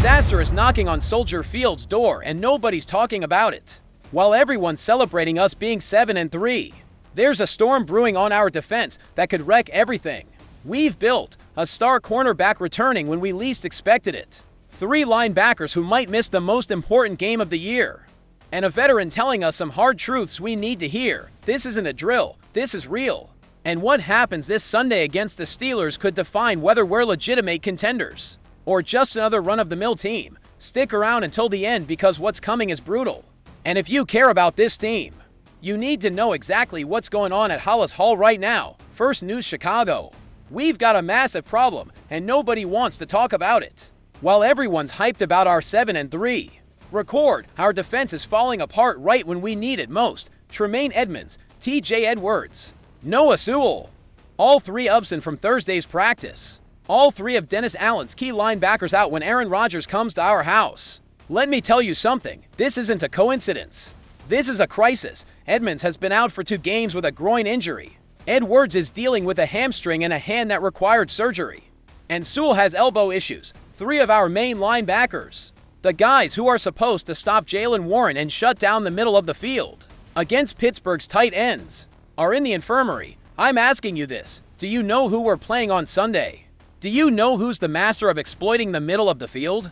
Disaster is knocking on Soldier Field's door and nobody's talking about it. While everyone's celebrating us being 7-3, there's a storm brewing on our defense that could wreck everything. We've built a star cornerback returning when we least expected it, 3 linebackers who might miss the most important game of the year, and a veteran telling us some hard truths we need to hear. This isn't a drill, this is real. And what happens this Sunday against the Steelers could define whether we're legitimate contenders or just another run-of-the-mill team. Stick around until the end because what's coming is brutal. And if you care about this team, you need to know exactly what's going on at Hollis Hall right now. First News Chicago. We've got a massive problem and nobody wants to talk about it. While everyone's hyped about our 7-3 record, our defense is falling apart right when we need it most. Tremaine Edmunds, TJ Edwards, Noah Sewell, all 3 absent from Thursday's practice. All 3 of Dennis Allen's key linebackers out when Aaron Rodgers comes to our house. Let me tell you something, this isn't a coincidence. This is a crisis. Edmunds has been out for 2 games with a groin injury. Edwards is dealing with a hamstring and a hand that required surgery. And Sewell has elbow issues. 3 of our main linebackers, the guys who are supposed to stop Jaylen Warren and shut down the middle of the field against Pittsburgh's tight ends, are in the infirmary. I'm asking you this. Do you know who we're playing on Sunday? Do you know who's the master of exploiting the middle of the field?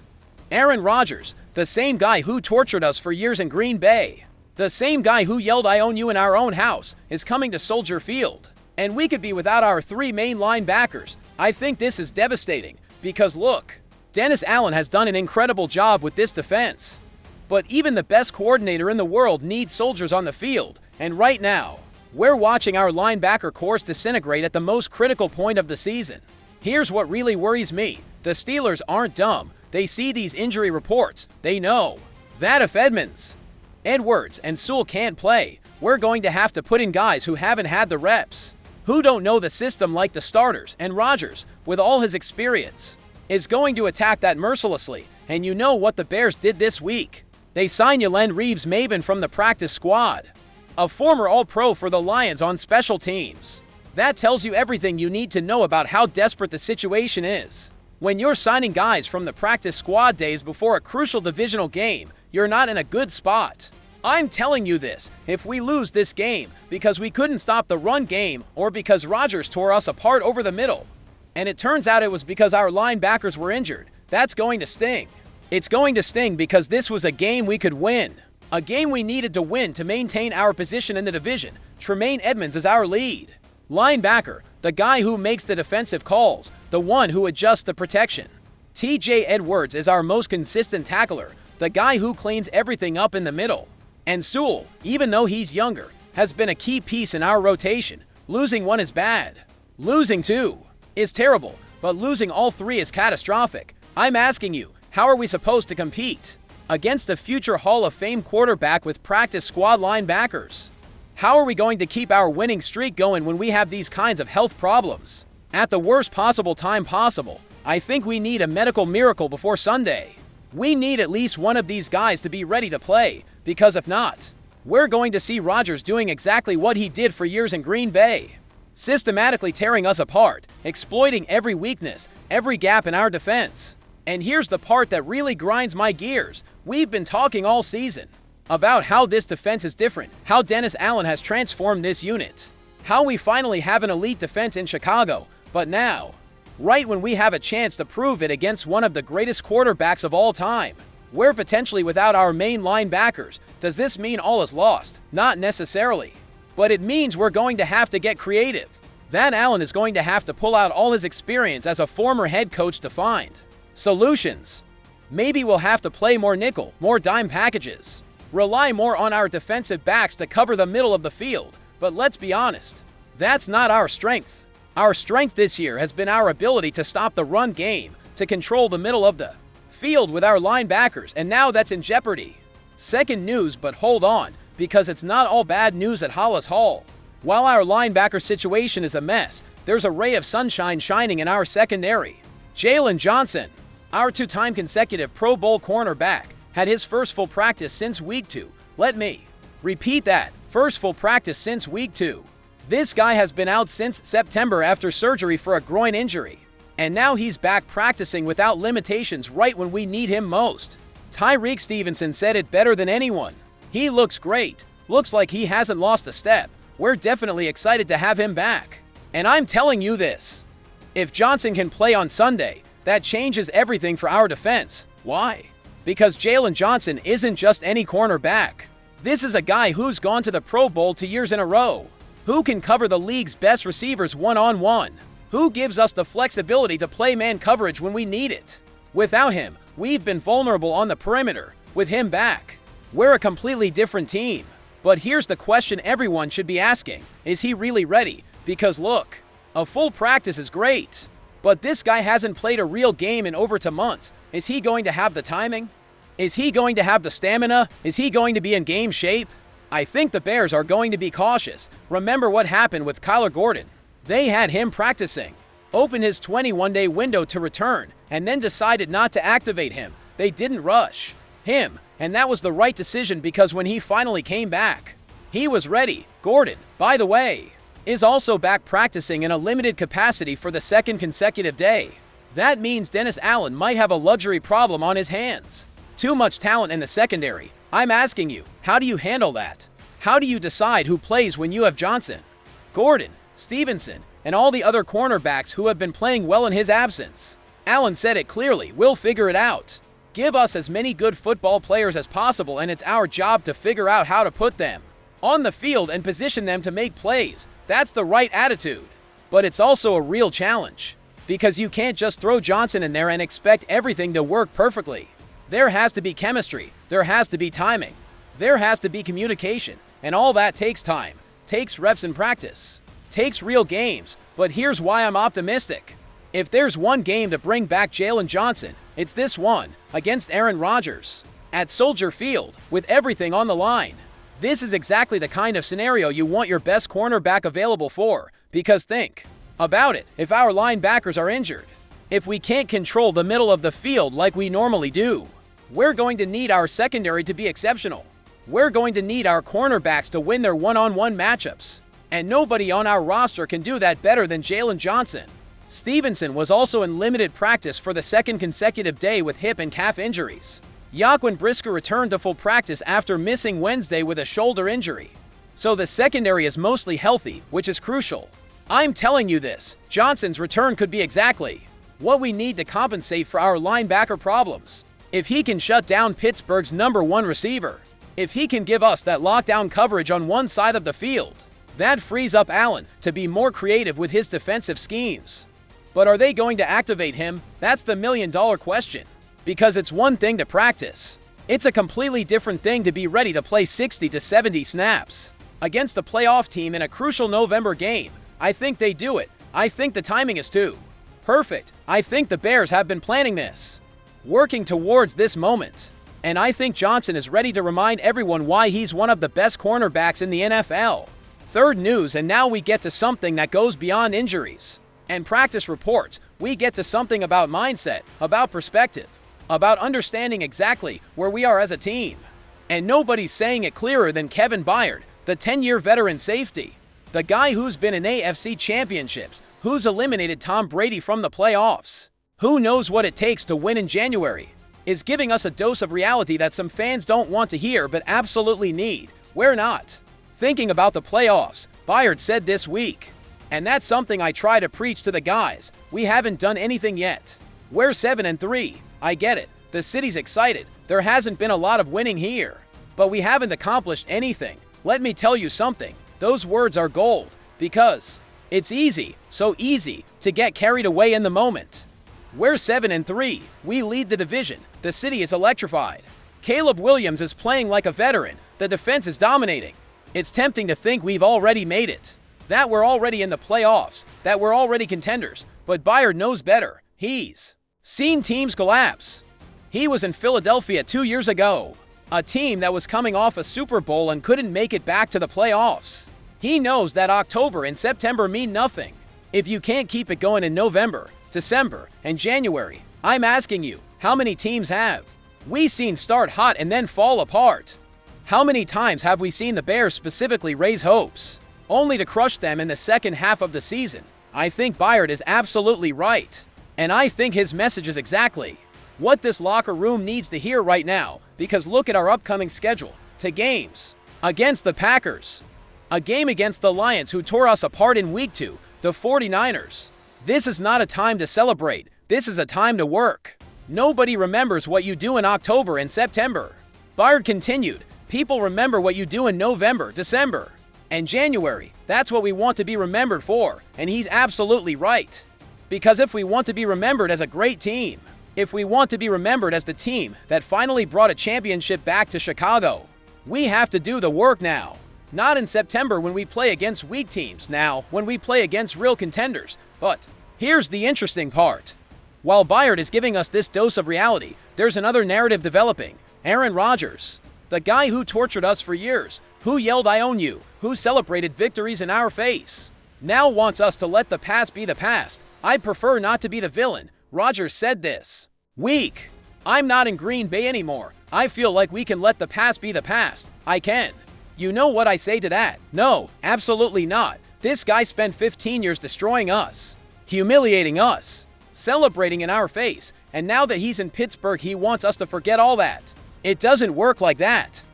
Aaron Rodgers, the same guy who tortured us for years in Green Bay. The same guy who yelled "I own you" in our own house is coming to Soldier Field. And we could be without our 3 main linebackers. I think this is devastating because look, Dennis Allen has done an incredible job with this defense. But even the best coordinator in the world needs soldiers on the field. And right now, we're watching our linebacker corps disintegrate at the most critical point of the season. Here's what really worries me. The Steelers aren't dumb. They see these injury reports. They know that if Edmunds, Edwards, and Sewell can't play, we're going to have to put in guys who haven't had the reps, who don't know the system like the starters, and Rodgers, with all his experience, is going to attack that mercilessly. And you know what the Bears did this week? They signed Yalen Reeves-Maybin from the practice squad, a former All-Pro for the Lions on special teams. That tells you everything you need to know about how desperate the situation is. When you're signing guys from the practice squad days before a crucial divisional game, you're not in a good spot. I'm telling you this, if we lose this game because we couldn't stop the run game or because Rodgers tore us apart over the middle, and it turns out it was because our linebackers were injured, that's going to sting. It's going to sting because this was a game we could win. A game we needed to win to maintain our position in the division. Tremaine Edmunds is our lead linebacker, the guy who makes the defensive calls, the one who adjusts the protection. TJ Edwards is our most consistent tackler, the guy who cleans everything up in the middle. And Sewell, even though he's younger, has been a key piece in our rotation. Losing 1 is bad. Losing 2 is terrible, but losing all 3 is catastrophic. I'm asking you, how are we supposed to compete against a future Hall of Fame quarterback with practice squad linebackers? How are we going to keep our winning streak going when we have these kinds of health problems? At the worst possible time possible, I think we need a medical miracle before Sunday. We need at least one of these guys to be ready to play, because if not, we're going to see Rodgers doing exactly what he did for years in Green Bay. Systematically tearing us apart, exploiting every weakness, every gap in our defense. And here's the part that really grinds my gears. We've been talking all season about how this defense is different, how Dennis Allen has transformed this unit, how we finally have an elite defense in Chicago. But now, right when we have a chance to prove it against one of the greatest quarterbacks of all time, we're potentially without our main linebackers. Does this mean all is lost? Not necessarily. But it means we're going to have to get creative. That Allen is going to have to pull out all his experience as a former head coach to find solutions. Maybe we'll have to play more nickel, more dime packages, rely more on our defensive backs to cover the middle of the field. But let's be honest, that's not our strength. Our strength this year has been our ability to stop the run game, to control the middle of the field with our linebackers, and now that's in jeopardy. Second news, but hold on, because it's not all bad news at Hollis Hall. While our linebacker situation is a mess, there's a ray of sunshine shining in our secondary. Jalen Johnson, our 2-time consecutive Pro Bowl cornerback, had his first full practice since week 2. Let me repeat that. First full practice since week 2. This guy has been out since September after surgery for a groin injury. And now he's back practicing without limitations right when we need him most. Tyreek Stevenson said it better than anyone. He looks great. Looks like he hasn't lost a step. We're definitely excited to have him back. And I'm telling you this. If Johnson can play on Sunday, that changes everything for our defense. Why? Because Jalen Johnson isn't just any cornerback. This is a guy who's gone to the Pro Bowl 2 years in a row. Who can cover the league's best receivers one-on-one. Who gives us the flexibility to play man coverage when we need it? Without him, we've been vulnerable on the perimeter. With him back, we're a completely different team. But here's the question everyone should be asking. Is he really ready? Because look, a full practice is great. But this guy hasn't played a real game in over 2 months. Is he going to have the timing? Is he going to have the stamina? Is he going to be in game shape? I think the Bears are going to be cautious. Remember what happened with Kyler Gordon. They had him practicing, opened his 21-day window to return, and then decided not to activate him. They didn't rush him, and that was the right decision because when he finally came back, he was ready. Gordon, by the way, is also back practicing in a limited capacity for the 2nd consecutive day. That means Dennis Allen might have a luxury problem on his hands. Too much talent in the secondary. I'm asking you, how do you handle that? How do you decide who plays when you have Johnson, Gordon, Stevenson, and all the other cornerbacks who have been playing well in his absence? Allen said it clearly, we'll figure it out. Give us as many good football players as possible and it's our job to figure out how to put them on the field and position them to make plays. That's the right attitude. But it's also a real challenge because you can't just throw Johnson in there and expect everything to work perfectly. There has to be chemistry, there has to be timing, there has to be communication, and all that takes time, takes reps in practice. Takes real games, but here's why I'm optimistic. If there's one game to bring back Jalen Johnson, it's this one, against Aaron Rodgers, at Soldier Field, with everything on the line. This is exactly the kind of scenario you want your best cornerback available for, because think about it, if our linebackers are injured, if we can't control the middle of the field like we normally do, we're going to need our secondary to be exceptional. We're going to need our cornerbacks to win their one-on-one matchups. And nobody on our roster can do that better than Jalen Johnson. Stevenson was also in limited practice for the 2nd consecutive day with hip and calf injuries. Yaquan Brisker returned to full practice after missing Wednesday with a shoulder injury. So the secondary is mostly healthy, which is crucial. I'm telling you this, Johnson's return could be exactly what we need to compensate for our linebacker problems. If he can shut down Pittsburgh's #1 receiver, if he can give us that lockdown coverage on one side of the field, that frees up Allen to be more creative with his defensive schemes. But are they going to activate him? That's the million-dollar question. Because it's one thing to practice. It's a completely different thing to be ready to play 60 to 70 snaps against a playoff team in a crucial November game. I think they do it. I think the timing is too perfect. I think the Bears have been planning this, working towards this moment. And I think Johnson is ready to remind everyone why he's one of the best cornerbacks in the NFL. Third news, and now we get to something that goes beyond injuries and practice reports. We get to something about mindset, about perspective, about understanding exactly where we are as a team. And nobody's saying it clearer than Kevin Byard, the 10-year veteran safety, the guy who's been in AFC championships, who's eliminated Tom Brady from the playoffs, who knows what it takes to win in January, is giving us a dose of reality that some fans don't want to hear but absolutely need. We're not thinking about the playoffs, Byard said this week. And that's something I try to preach to the guys. We haven't done anything yet. We're 7-3. I get it. The city's excited. There hasn't been a lot of winning here. But we haven't accomplished anything. Let me tell you something. Those words are gold. Because it's easy, so easy, to get carried away in the moment. We're 7-3. We lead the division. The city is electrified. Caleb Williams is playing like a veteran. The defense is dominating. It's tempting to think we've already made it, that we're already in the playoffs, that we're already contenders, but Byard knows better. He's seen teams collapse. He was in Philadelphia 2 years ago, a team that was coming off a Super Bowl and couldn't make it back to the playoffs. He knows that October and September mean nothing if you can't keep it going in November, December, and January. I'm asking you, how many teams have we seen start hot and then fall apart? How many times have we seen the Bears specifically raise hopes, only to crush them in the second half of the season? I think Byard is absolutely right. And I think his message is exactly what this locker room needs to hear right now, because look at our upcoming schedule. 2 games against the Packers, a game against the Lions who tore us apart in week 2, the 49ers. This is not a time to celebrate. This is a time to work. Nobody remembers what you do in October and September. Bayard continued, people remember what you do in November, December, and January. That's what we want to be remembered for, and he's absolutely right. Because if we want to be remembered as a great team, if we want to be remembered as the team that finally brought a championship back to Chicago, we have to do the work now. Not in September when we play against weak teams, now when we play against real contenders. But here's the interesting part. While Bayard is giving us this dose of reality, there's another narrative developing. Aaron Rodgers, the guy who tortured us for years, who yelled "I own you," who celebrated victories in our face, now wants us to let the past be the past. I'd prefer not to be the villain. Rodgers said this week. I'm not in Green Bay anymore. I feel like we can let the past be the past. I can. You know what I say to that? No, absolutely not. This guy spent 15 years destroying us, humiliating us, celebrating in our face, and now that he's in Pittsburgh, he wants us to forget all that. It doesn't work like that.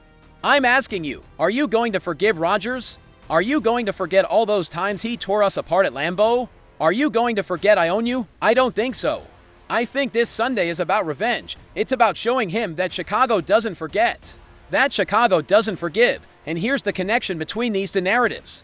I'm asking you, are you going to forgive Rodgers? Are you going to forget all those times he tore us apart at Lambeau? Are you going to forget "I own you"? I don't think so. I think this Sunday is about revenge. It's about showing him that Chicago doesn't forget, that Chicago doesn't forgive, and here's the connection between these two narratives.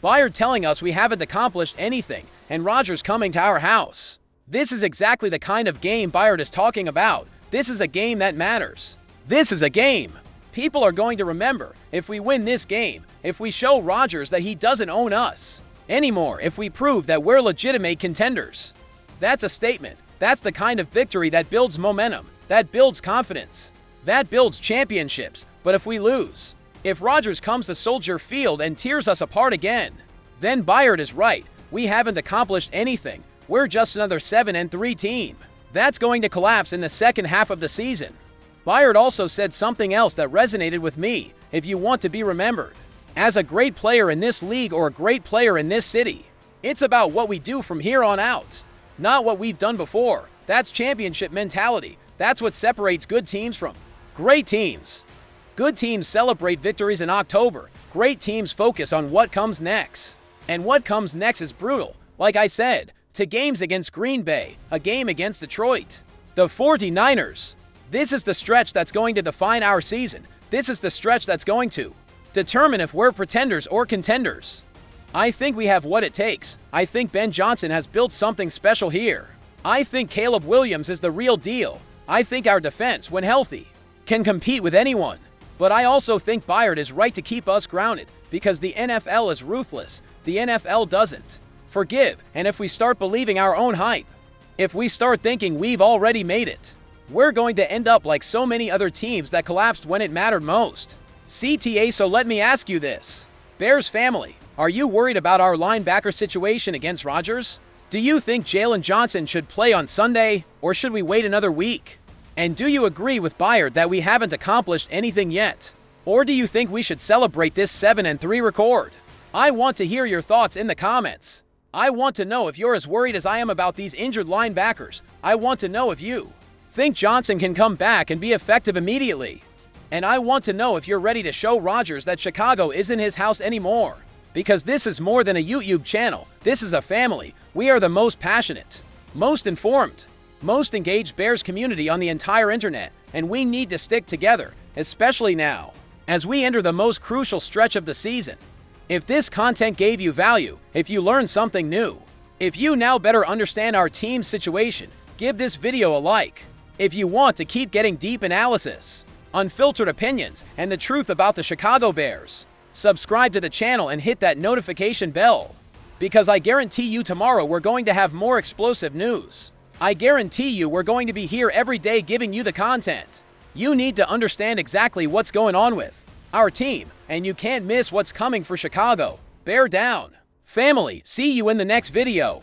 Bayard telling us we haven't accomplished anything, and Rodgers coming to our house. This is exactly the kind of game Bayard is talking about. This is a game that matters. This is a game people are going to remember. If we win this game, if we show Rodgers that he doesn't own us anymore, if we prove that we're legitimate contenders, that's a statement. That's the kind of victory that builds momentum, that builds confidence, that builds championships. But if we lose, if Rodgers comes to Soldier Field and tears us apart again, then Bayard is right. We haven't accomplished anything. We're just another 7-3 team. That's going to collapse in the second half of the season. Bayard also said something else that resonated with me. If you want to be remembered as a great player in this league or a great player in this city, it's about what we do from here on out, not what we've done before. That's championship mentality. That's what separates good teams from great teams. Good teams celebrate victories in October. Great teams focus on what comes next. And what comes next is brutal. Like I said, 2 games against Green Bay, a game against Detroit, the 49ers. This is the stretch that's going to define our season. This is the stretch that's going to determine if we're pretenders or contenders. I think we have what it takes. I think Ben Johnson has built something special here. I think Caleb Williams is the real deal. I think our defense, when healthy, can compete with anyone. But I also think Bayard is right to keep us grounded, because the NFL is ruthless. The NFL doesn't forgive. And if we start believing our own hype, if we start thinking we've already made it, we're going to end up like so many other teams that collapsed when it mattered most. CTA, so let me ask you this. Bears family, are you worried about our linebacker situation against Rodgers? Do you think Jalen Johnson should play on Sunday, or should we wait another week? And do you agree with Bayard that we haven't accomplished anything yet? Or do you think we should celebrate this 7-3 record? I want to hear your thoughts in the comments. I want to know if you're as worried as I am about these injured linebackers. I want to know if you think Johnson can come back and be effective immediately. And I want to know if you're ready to show Rodgers that Chicago isn't his house anymore. Because this is more than a YouTube channel. This is a family. We are the most passionate, most informed, most engaged Bears community on the entire internet. And we need to stick together, especially now, as we enter the most crucial stretch of the season. If this content gave you value, if you learned something new, if you now better understand our team's situation, give this video a like. If you want to keep getting deep analysis, unfiltered opinions, and the truth about the Chicago Bears, subscribe to the channel and hit that notification bell. Because I guarantee you tomorrow we're going to have more explosive news. I guarantee you we're going to be here every day giving you the content. You need to understand exactly what's going on with our team, and you can't miss what's coming for Chicago. Bear down. Family, see you in the next video.